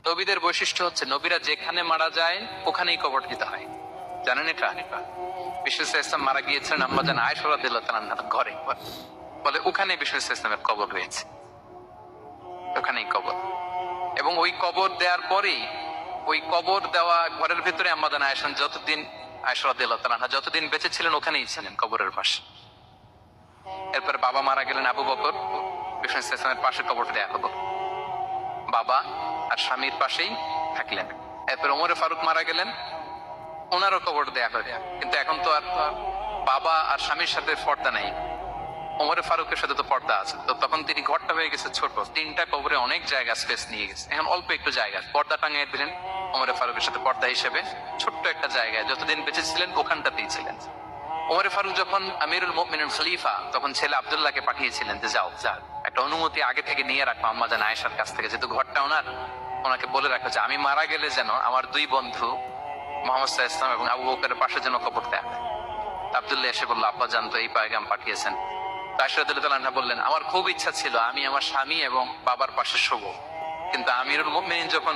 নবীদের বৈশিষ্ট্য হচ্ছে নবীরা যেখানে মারা যায় ওখানেই কবর দিতে হয়। জানেন এটা? বিষ্ণু ইসলাম মারা গিয়েছিলেন আম্মাজান আয়েশা রাদিয়াল্লাহু তাআলা আনহার ঘরে, বলে ওখানে বিষ্ণু ইসলামের কবর রয়েছে, ওখানেই কবর। এবং ওই কবর দেওয়ার পরেই, ওই কবর দেওয়া ঘরের ভিতরে আম্মাজান আয়েশা যতদিন, আয়েশা রাদিয়াল্লাহু তাআলা আনহা যতদিন বেঁচে ছিলেন ওখানেই ছিলেন কবরের পাশে। এরপর বাবা মারা গেলেন আবু বকর, বিষ্ণু ইসলামের পাশে কবর দেয়া হলো, বাবা আর স্বামীর পাশেই থাকলেন। এরপর ওমরে ফারুক মারা গেলেন, ওনারও কবর দেয়া হয়ে। কিন্তু এখন তো আর বাবা আর স্বামীর সাথে পর্দা নেই, ওমরে ফারুকের সাথে তো পর্দা আছে। তো তখন তিনি ঘরটা হয়ে গেছে ছোট, তিনটা কবরে অনেক জায়গা স্পেস নিয়ে গেছে। এখন অল্প একটু জায়গা পর্দা টাঙিয়ে দিলেন ওমরে ফারুকের সাথে পর্দা হিসেবে, ছোট্ট একটা জায়গায় যতদিন বেঁচে ছিলেন ওখানটাতেই ছিলেন। ওমরে ফারুক যখন আমিরুল মুমিনিন খলিফা, তখন ছেলে আব্দুল্লাহকে পাঠিয়েছিলেন যে যাও যা একটা অনুমতি আগে থেকে নিয়ে রাখো আম্মাজান আয়েশার কাছ থেকে, যেহেতু ঘরটা ওনার, ওনাকে বলে রাখো যে আমি মারা গেলে যেন আমার দুই বন্ধু মুহাম্মদ সাল্লাল্লাহু আলাইহি ওয়াসাল্লাম এবং আবু বকরের পাশে যেন কবর দেয়া হয়। আব্দুল্লাহ এসে বলল, আব্বা জান তো এই পয়গাম পাঠিয়েছেন। আয়েশা রাদিয়াল্লাহু তাআলা বললেন, আমার খুব ইচ্ছা ছিল আমি আমার স্বামী এবং বাবার পাশে শোব, কিন্তু আমিরুল মুমিনিন যখন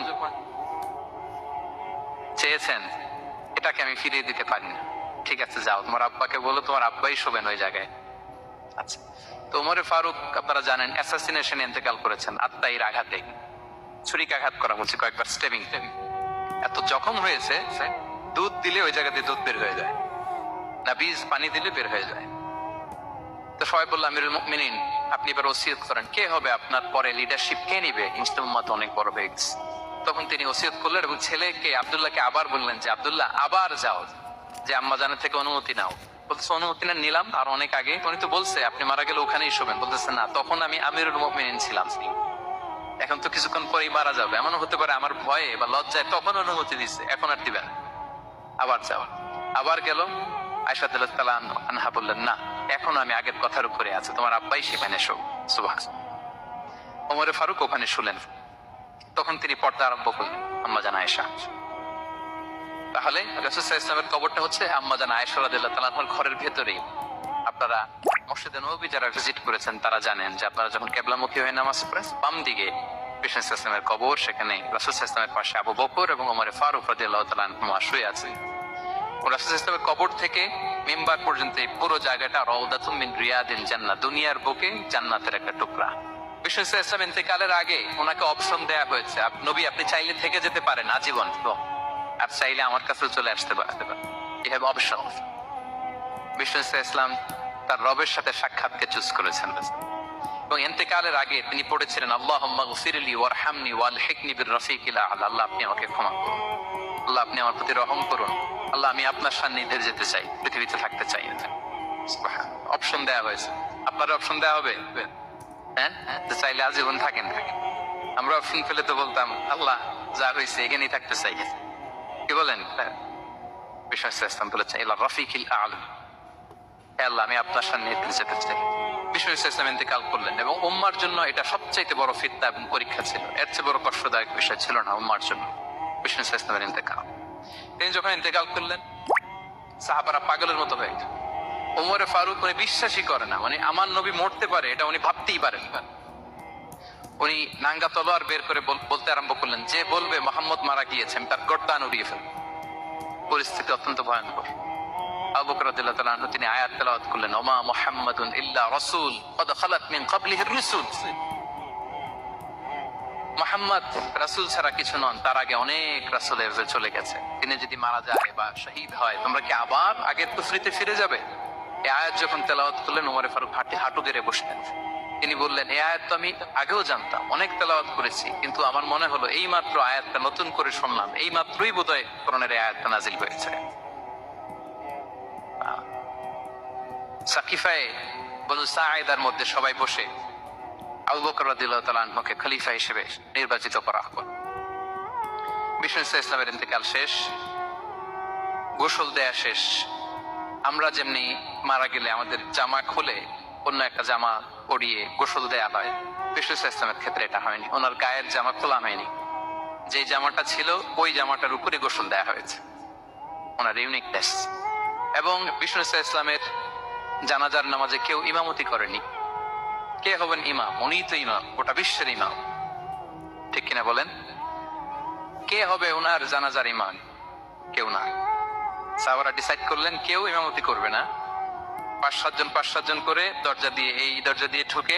চেয়েছেন এটাকে আমি ফিরিয়ে দিতে পারি না। ঠিক আছে যাও, তোমার আব্বাকে বলো তোমার আব্বাই শোবেন ওই জায়গায়। আচ্ছা, তো ওমরে ফারুক আপনারা জানেন অ্যাসাসিনেশনে ইন্তেকাল করেছেন, আত্মাইর আঘাতে, ছুরিকাঘাত করা হচ্ছে, কয়েকবার স্টেবিং। এত জখম হয়েছে দুধ দিলে ওই জায়গাতে দুধ বের হয়ে যায় না, বীজ পানি দিলে বের হয়ে যায়। তো সবাই বলল আমিরুল মুমিনিন আপনি এবার ওসিয়ত করেন, কে হবে আপনার পরে লিডারশিপ, কে নিবে? মুসলিম উম্মাত অনেক বড় হয়ে গেছে। তখন তিনি ওসিয়ত করলেন এবং ছেলেকে আব্দুল্লাহকে আবার বললেন যে আব্দুল্লাহ আবার যাও, যে আম্মা জানের থেকে অনুমতি নাও। বলতেছে অনুমতি না নিলাম আর অনেক আগে, উনি তো বলছে আপনি মারা গেলে ওখানেই শোবেন। বলতেছে না, তখন আমি আমিরুল মুমিনিন ছিলাম, এখন তো কিছুক্ষণ পরেই মারা যাবে, এমনও হতে পারে আমার ভয়ে বা লজ্জায় তখন অনুমতি দিচ্ছে, এখন আর দিবেন। আবার যাও, আবার গেল। আয়েশা রাদিয়াল্লাহু তাআলা আনহা বললেন, না এখন আমি আগের কথার উপরে আছে, তোমার আব্বাই সেখানে শো। সুবহানাল্লাহ। ওমরে ফারুক ওখানে শুলেন, তখন তিনি পর্দা আরম্ভ করলেন আম্মাজান আয়েশা। তাহলে রাসূল সাল্লাল্লাহু আলাইহি ওয়াসাল্লামের কবরটা হচ্ছে আম্মাজান আয়েশা রাদিয়াল্লাহু তাআলা আনহার ঘরের ভেতরেই। আপনারা মসজিদে নববী যারা ভিজিট করেছেন তারা জানেন যে আপনারা যখন কিবলামুখী হয়ে নামাজ পড়েন, বাম দিকে বিষ্ণু ইসলামের কবর, সেখানে রাসূল সাল্লাল্লাহু আলাইহি ওয়াসাল্লামের পাশে আবু বকর এবং ওমরে ফারুক রাদিয়াল্লাহু তাআলা আনহুমা শুয়ে আছেন। রাসূল সাল্লাল্লাহু আলাইহি ওয়াসাল্লামের কবর থেকে মিম্বার পর্যন্ত এই পুরো জায়গাটা রাউদাতুম মিন রিয়াদিল জান্নাহ, দুনিয়ার বুকে জান্নাতের একটা টুকরা। বিষ্ণু সাল্লাল্লাহু আলাইহি ওয়াসাল্লাম ইন্তেকালের আগে ওনাকে অপশন দেয়া হয়েছে, নবী আপনি চাইলে থেকে যেতে পারেন আজীবন, আর চাইলে আমার কাছে চলে আসতে পারেন, ইউ হ্যাভ অপশন। বিষ্ণু সাল্লাল্লাহু আলাইহি ওয়াসাল্লাম তার রবের সাথে সাক্ষাৎকে চুজ করেছেন এবং ইন্তেকালের আগে তিনি পড়েছিলেন আল্লাহুম্মা গফিরলি ওয়ারহামনি ওয়ালহিকনি বির-রাফিকিল আ'লা, আল্লাহ আপনি আমাকে ক্ষমা করুন, আল্লাহ আপনি আমার প্রতি রহম করুন, আল্লাহ আমি আপনার সান্নিধ্যে যেতে চাই, পৃথিবীতে থাকতে চাই। অপশন দেয়া হয়েছে, আপনার অপশন দেয়া হবে, হ্যাঁ চাইলে আজীবন থাকেন। আমরা অপশন পেলে তো বলতাম আল্লাহ যা হয়েছে এখানেই থাকতে চাই, কি বলেন? বিষ্ণু ইসলাম বলেছেন ইলা রাফিকিল আ'লা, আল্লাহ আমি আপনার সান্নিধ্যে যেতে চাই। বিষ্ণু ইসলাম ইন্তেকাল করলেন এবং উম্মার জন্য এটা সবচাইতে বড় ফিতনা এবং পরীক্ষা ছিল, এর চেয়ে বড় কষ্টদায়ক বিষয় ছিল না উম্মার জন্য বিষ্ণু ইসলামের ইন্তেকাল। তিনি যখন ইন্তেকাল করলেন সাহাবারা পাগলের মতো হয়ে গেল। ওমরে ফারুক উনি বিশ্বাসই করে না, মানে আমার নবী মরতে পারে এটা উনি ভাবতেই পারেন। উনি নাঙ্গা তলোয়ার বের করে বলতে আরম্ভ করলেন, যে বলবে মুহাম্মদ মারা গিয়েছে আমি তার গর্দান উড়িয়ে ফেলব। পরিস্থিতি অত্যন্ত ভয়ঙ্কর। আবু বকর রাদিয়াল্লাহু তাআলা আনহু তিনি আয়াত তেলাওয়াত করলেন, ওমা মুহাম্মাদুন ইল্লা রাসূল ক্বাদ খালাত মিন ক্বাবলিহির রুসুল, মুহাম্মদ রাসূল ছাড়া কিছু নন, তার আগে অনেক রাসূল চলে গেছে, তিনি যদি মারা যায় বা শহীদ হয় তোমরা কি আবার আগের কুফরিতে ফিরে যাবে? এই আয়াত যখন তেলাওয়াত করলেন ওমরে ফারুক হাঁটু গেড়ে বসলেন। তিনি বললেন এই আয়াত তো আমি আগেও জানতাম, অনেক তেলাওয়াত করেছি, কিন্তু আমার মনে হলো এই মাত্র আয়াতটা নতুন করে শুনলাম, এই মাত্রই বোধহয় কোরআনের এই আয়াতটা নাজিল হয়েছে। সাকিফায়ে বনু সাঈদার মধ্যে সবাই বসে আবু বকর রাদিয়াল্লাহু তাআলা আনহুকে খলিফা হিসেবে নির্বাচিত করা হলো। বিষ্ণু ইসলামের ইন্তেকাল শেষ, গোসল দেয়া শেষ। আমরা যেমনি মারা গেলে আমাদের জামা খুলে অন্য একটা জামা পরিয়ে গোসল দেয়া হয়, বিষ্ণু ইসলামের ক্ষেত্রে এটা হয়নি, ওনার গায়ের জামা খোলা হয়নি, যে জামাটা ছিল ওই জামাটার উপরে গোসল দেয়া হয়েছে, ওনার ইউনিকনেস। এবং বিষ্ণু ইসলামের জানাজার নামাজে কেউ ইমামতি করেনি। কে হবেন ইমাম? উনিই তো ইমাম, গোটা বিশ্বের ইমাম, ঠিক কিনা বলেন? কে হবে ওনার জানাজার ইমাম? কেউ না। সাহাবারা ডিসাইড করলেন কেউ ইমামতি করবে না। 5-7 জন করে দরজা দিয়ে, এই দরজা দিয়ে ঢুকে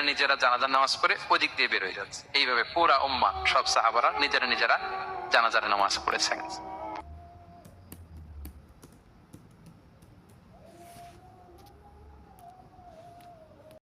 নিজেরা জানাজার নামাজ পড়ে ওদিক দিয়ে বের হয়ে যাচ্ছে। এইভাবে পুরা উম্মাহ সব সাহাবারা নিজেরা জানাজার নামাজ পড়েছেন।